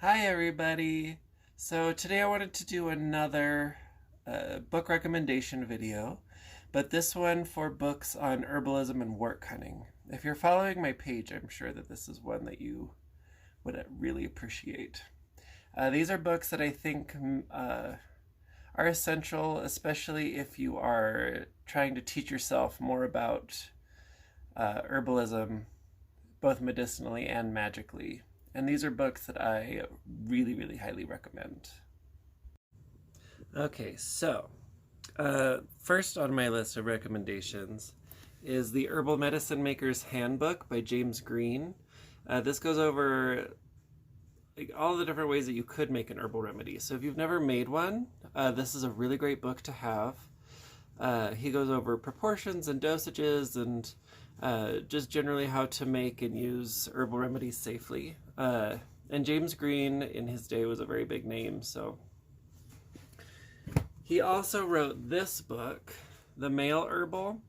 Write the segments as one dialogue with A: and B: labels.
A: Hi everybody! So today I wanted to do another book recommendation video, but this one for books on herbalism and wortcunning. If you're following my page, I'm sure that this is one that you would really appreciate. These are books that I think are essential, especially if you are trying to teach yourself more about herbalism, both medicinally and magically. And these are books that I really, really highly recommend. Okay, so first on my list of recommendations is the Herbal Medicine Maker's Handbook by James Green. This goes over all the different ways that you could make an herbal remedy. So if you've never made one, this is a really great book to have. He goes over proportions and dosages and just generally how to make and use herbal remedies safely. And James Green in his day was a very big name, so. He also wrote this book, The Male Herbal.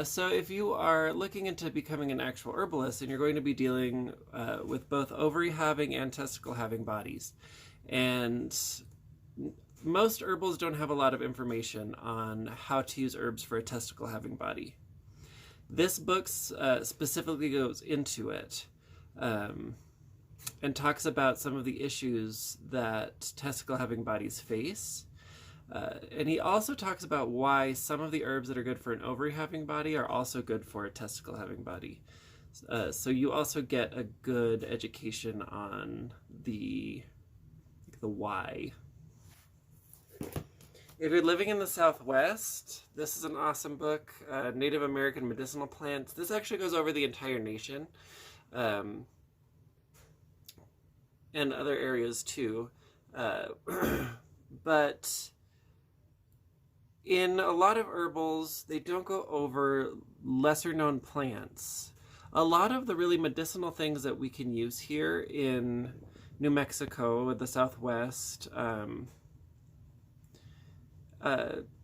A: So if you are looking into becoming an actual herbalist and you're going to be dealing with both ovary having and testicle having bodies, and most herbals don't have a lot of information on how to use herbs for a testicle having body. This book specifically goes into it and talks about some of the issues that testicle having bodies face. And he also talks about why some of the herbs that are good for an ovary having body are also good for a testicle having body. So you also get a good education on the why. If you're living in the Southwest, this is an awesome book, Native American Medicinal Plants. This actually goes over the entire nation and other areas too. But in a lot of herbals, they don't go over lesser known plants. A lot of the really medicinal things that we can use here in New Mexico, the Southwest, and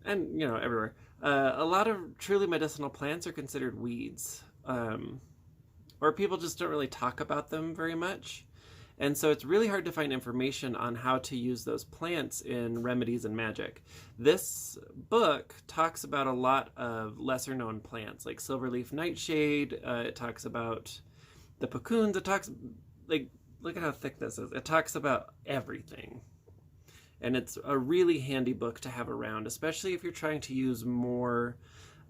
A: everywhere. A lot of truly medicinal plants are considered weeds, or people just don't really talk about them very much. And so it's really hard to find information on how to use those plants in remedies and magic. This book talks about a lot of lesser known plants, like silverleaf nightshade. It talks about the puccoons. It talks, look at how thick this is. It talks about everything. And it's a really handy book to have around, especially if you're trying to use more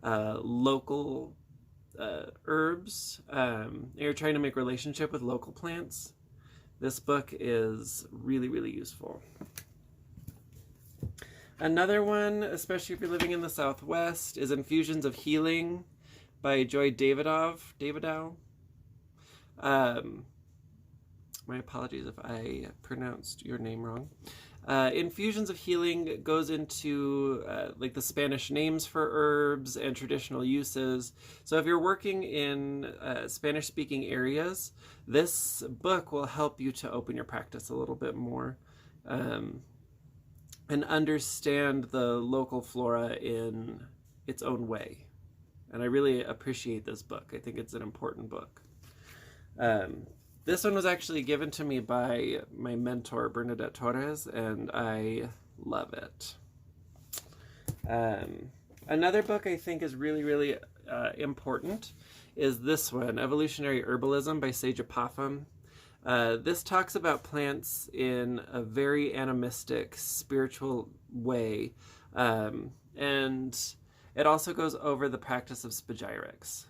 A: local herbs. You're trying to make relationship with local plants. This book is really, really useful. Another one, especially if you're living in the Southwest, is Infusions of Healing by Joie Davidow. My apologies if I pronounced your name wrong. Infusions of Healing goes into the Spanish names for herbs and traditional uses. So if you're working in Spanish-speaking areas, this book will help you to open your practice a little bit more and understand the local flora in its own way. And I really appreciate this book. I think it's an important book. This one was actually given to me by my mentor, Bernadette Torres, and I love it. Another book I think is really, really important is this one, Evolutionary Herbalism by Sajah Popham. This talks about plants in a very animistic, spiritual way, and it also goes over the practice of spagyrics.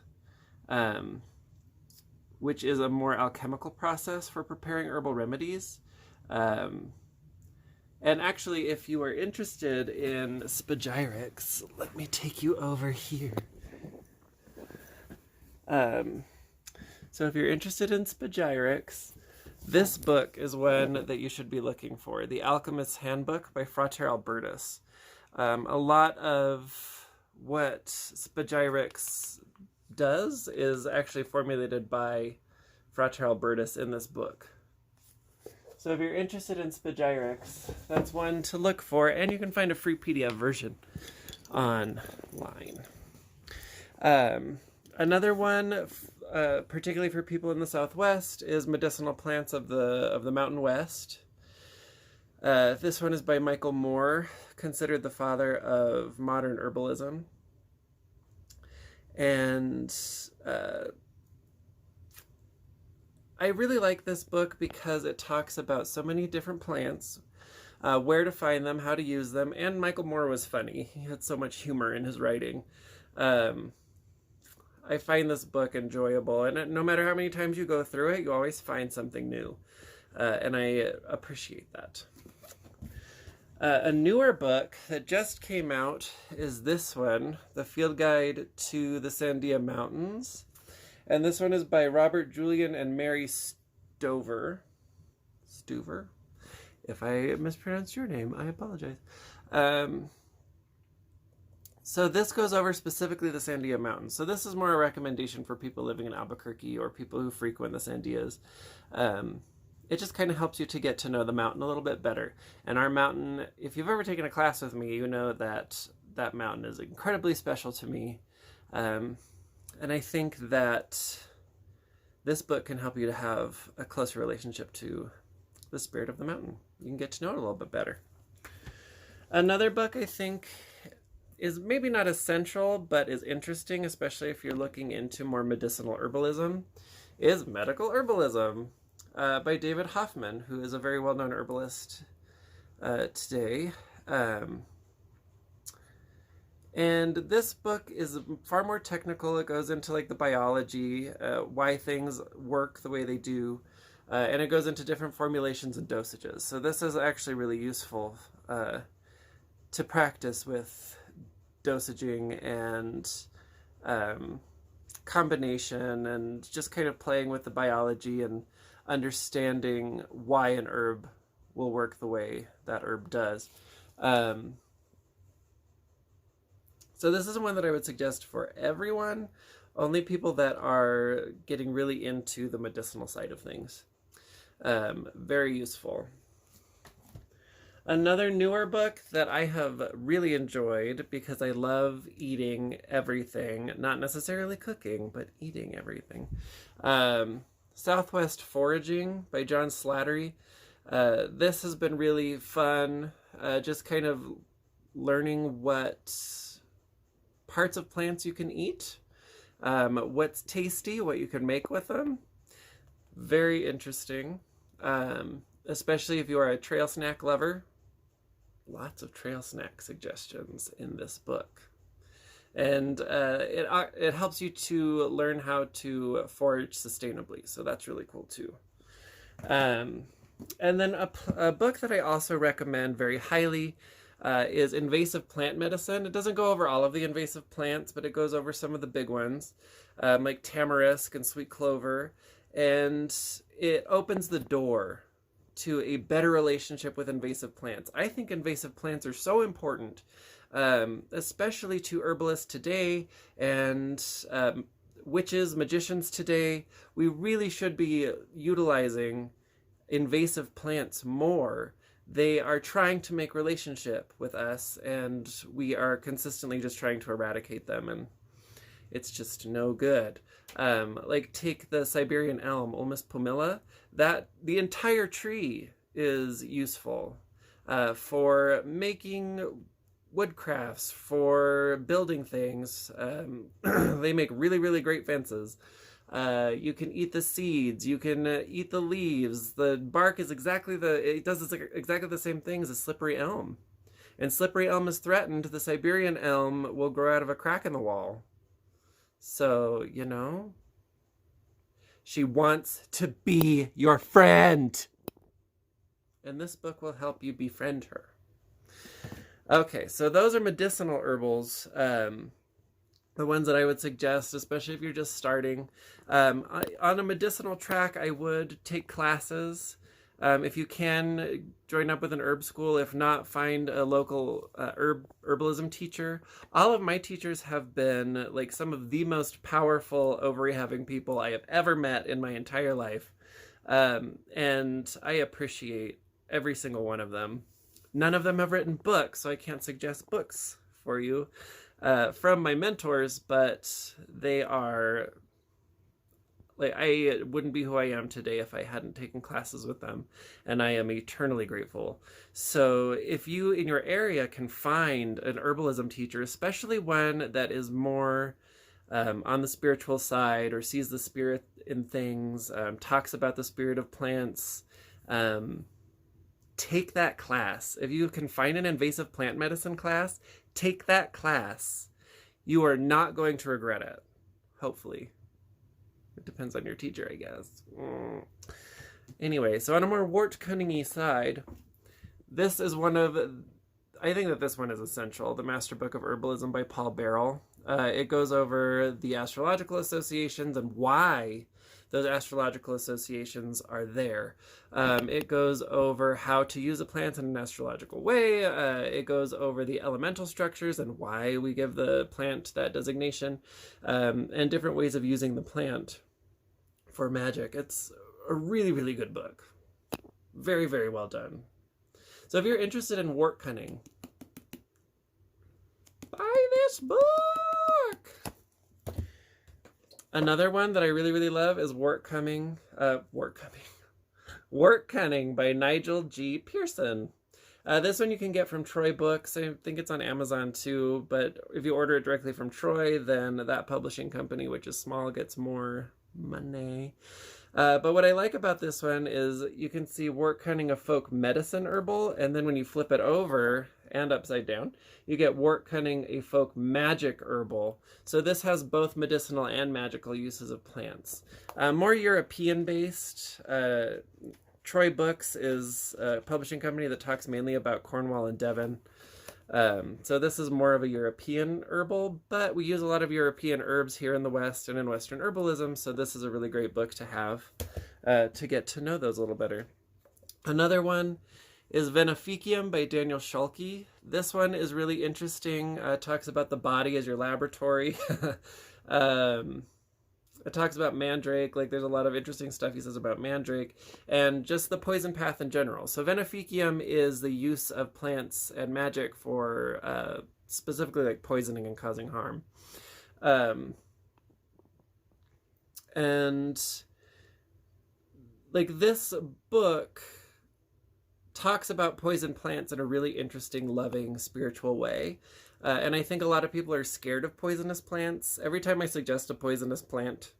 A: Which is a more alchemical process for preparing herbal remedies. And actually, if you are interested in spagyrics, let me take you over here. So if you're interested in spagyrics, this book is one that you should be looking for. The Alchemist's Handbook by Frater Albertus. A lot of what spagyrics does is actually formulated by Frater Albertus in this book. So if you're interested in spagyrics, that's one to look for, and you can find a free PDF version online. Another one, particularly for people in the Southwest, is Medicinal Plants of the Mountain West. This one is by Michael Moore, considered the father of modern herbalism. And I really like this book because it talks about so many different plants, where to find them, how to use them, and Michael Moore was funny. He had so much humor in his writing. I find this book enjoyable, and no matter how many times you go through it, you always find something new, and I appreciate that. A newer book that just came out is this one, The Field Guide to the Sandia Mountains, and this one is by Robert Julian and Mary Stover. Stuver? If I mispronounced your name, I apologize. So this goes over specifically the Sandia Mountains. So this is more a recommendation for people living in Albuquerque or people who frequent the Sandias. It just kind of helps you to get to know the mountain a little bit better. And our mountain, if you've ever taken a class with me, you know that that mountain is incredibly special to me. And I think that this book can help you to have a closer relationship to the spirit of the mountain. You can get to know it a little bit better. Another book I think is maybe not essential, but is interesting, especially if you're looking into more medicinal herbalism, is Medical Herbalism by David Hoffman, who is a very well-known herbalist today. And this book is far more technical. It goes into like the biology, why things work the way they do, and it goes into different formulations and dosages. So this is actually really useful to practice with dosaging and combination, and just kind of playing with the biology and understanding why an herb will work the way that herb does. So this is one that I would suggest for everyone, only people that are getting really into the medicinal side of things. Very useful. Another newer book that I have really enjoyed because I love eating everything, not necessarily cooking, but eating everything. Southwest Foraging by John Slattery. This has been really fun, just kind of learning what parts of plants you can eat, what's tasty, what you can make with them. Very interesting, especially if you are a trail snack lover. Lots of trail snack suggestions in this book. And it helps you to learn how to forage sustainably, so that's really cool too. And then a book that I also recommend very highly is Invasive Plant Medicine. It doesn't go over all of the invasive plants, but it goes over some of the big ones, like tamarisk and sweet clover, and it opens the door to a better relationship with invasive plants. I think invasive plants are so important, especially to herbalists today and witches, magicians today. We really should be utilizing invasive plants more. They are trying to make relationship with us, and we are consistently just trying to eradicate them, and it's just no good. Like take the Siberian elm, Ulmus pumila. That the entire tree is useful for making wood crafts, for building things. They make really, really great fences. You can eat the seeds, you can eat the leaves. The bark is exactly exactly the same thing as a slippery elm. And slippery elm is threatened. The Siberian elm will grow out of a crack in the wall. So, you know, she wants to be your friend. And this book will help you befriend her. Okay, so those are medicinal herbals. The ones that I would suggest, especially if you're just starting. On a medicinal track, I would take classes. If you can, join up with an herb school. If not, find a local herbalism teacher. All of my teachers have been like some of the most powerful ovary-having people I have ever met in my entire life. And I appreciate every single one of them. None of them have written books, so I can't suggest books for you. from my mentors, but they are like, I wouldn't be who I am today if I hadn't taken classes with them, and I am eternally grateful. So if you in your area can find an herbalism teacher, especially one that is more on the spiritual side or sees the spirit in things, talks about the spirit of plants, take that class. If you can find an invasive plant medicine class, take that class. You are not going to regret it, hopefully. It depends on your teacher, I guess. Anyway, so on a more Wortcunning-y side, this is one of, I think that this one is essential, the Master Book of Herbalism by Paul Beyrl. It goes over the astrological associations and why those astrological associations are there. It goes over how to use a plant in an astrological way. It goes over the elemental structures and why we give the plant that designation, and different ways of using the plant for magic. It's a really, really good book. Very, very well done. So if you're interested in Wortcunning, buy this book! Another one that I really, really love is Wortcunning by Nigel G. Pearson. This one you can get from Troy Books. I think it's on Amazon too, but if you order it directly from Troy, then that publishing company, which is small, gets more money. But what I like about this one is you can see Wortcunning a folk medicine herbal, and then when you flip it over and upside down, you get Wortcunning a folk magic herbal. So this has both medicinal and magical uses of plants. More European-based. Troy Books is a publishing company that talks mainly about Cornwall and Devon. So this is more of a European herbal, but we use a lot of European herbs here in the West and in Western herbalism, so this is a really great book to have to get to know those a little better. Another one is Veneficium by Daniel Schulke. This one is really interesting. It talks about the body as your laboratory. It talks about mandrake. Like, there's a lot of interesting stuff he says about mandrake and just the poison path in general. So Veneficium is the use of plants and magic for specifically like poisoning and causing harm. And like, this book talks about poison plants in a really interesting, loving, spiritual way. And I think a lot of people are scared of poisonous plants. Every time I suggest a poisonous plant,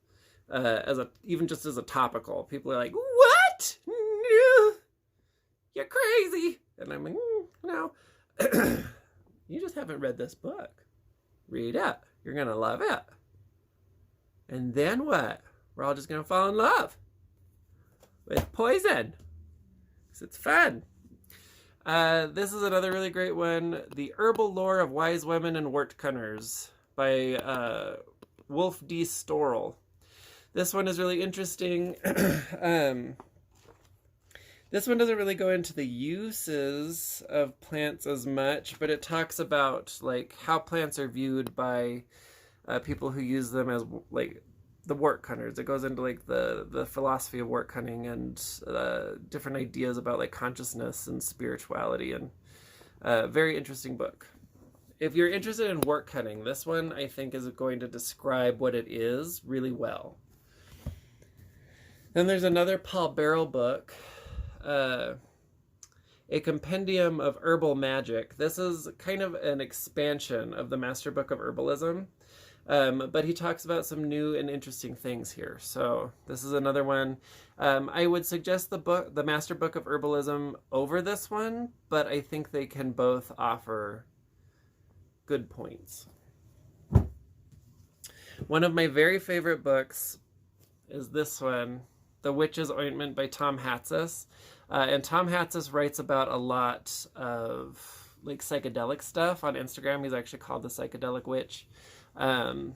A: even just as a topical, people are like, "What? No, you're crazy!" And I'm like, "No, you just haven't read this book. Read it. You're gonna love it. And then what? We're all just gonna fall in love with poison. 'Cause it's fun." This is another really great one, The Herbal Lore of Wise Women and Wortcunners by Wolf D. Storrell. This one is really interesting. This one doesn't really go into the uses of plants as much, but it talks about like how plants are viewed by people who use them as like the Wortcunners. It goes into like the philosophy of Wortcunning and different ideas about like consciousness and spirituality, and very interesting book. If you're interested in Wortcunning, this one I think is going to describe what it is really well. Then there's another Paul Beyrl book, A Compendium of Herbal Magic. This is kind of an expansion of the Master Book of Herbalism. But he talks about some new and interesting things here. So this is another one. I would suggest the Master Book of Herbalism over this one, but I think they can both offer good points. One of my very favorite books is this one, The Witch's Ointment by Tom Hatsis. And Tom Hatsis writes about a lot of like psychedelic stuff on Instagram. He's actually called the Psychedelic Witch. And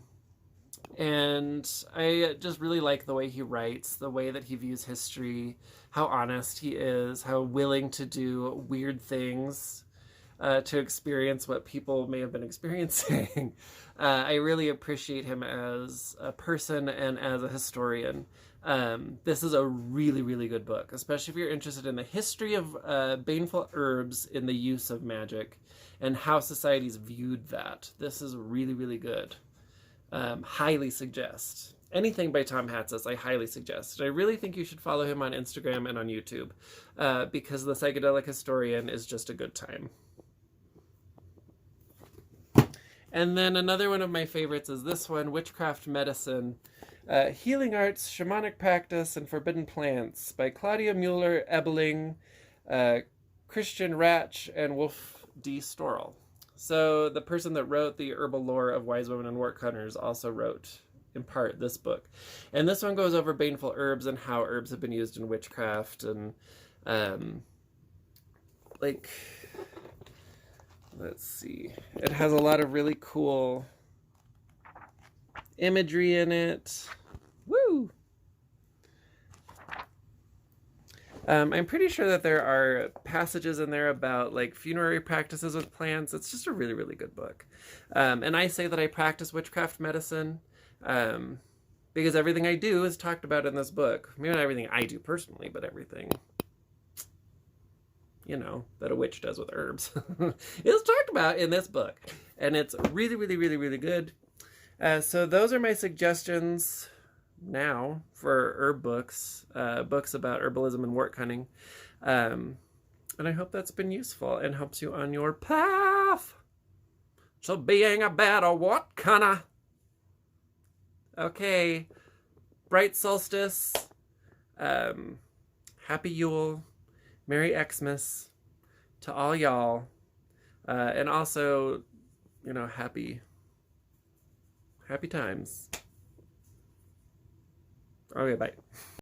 A: I just really like the way he writes, the way that he views history, how honest he is, how willing to do weird things to experience what people may have been experiencing. I really appreciate him as a person and as a historian. This is a really, really good book, especially if you're interested in the history of baneful herbs in the use of magic and how societies viewed that. This is really, really good. Highly suggest. Anything by Tom Hatsis, I highly suggest. I really think you should follow him on Instagram and on YouTube because The Psychedelic Historian is just a good time. And then another one of my favorites is this one, Witchcraft Medicine, Healing Arts, Shamanic Practice, and Forbidden Plants by Claudia Mueller-Ebeling, Christian Ratch, and Wolf D. Storrell. So the person that wrote the Herbal Lore of Wise Women and Wortcunners also wrote, in part, this book. And this one goes over baneful herbs and how herbs have been used in witchcraft and, like... Let's see. It has a lot of really cool imagery in it. Woo! I'm pretty sure that there are passages in there about like funerary practices with plants. It's just a really, really good book. And I say that I practice witchcraft medicine because everything I do is talked about in this book. Maybe not everything I do personally, but everything, you know, that a witch does with herbs is talked about in this book. And it's really, really, really, really good. So those are my suggestions now for herb books, books about herbalism and wortcunning. And I hope that's been useful and helps you on your path to being a better wortcunner. Okay, bright solstice, happy Yule, Merry Xmas to all y'all, and also, you know, happy times. Okay, bye.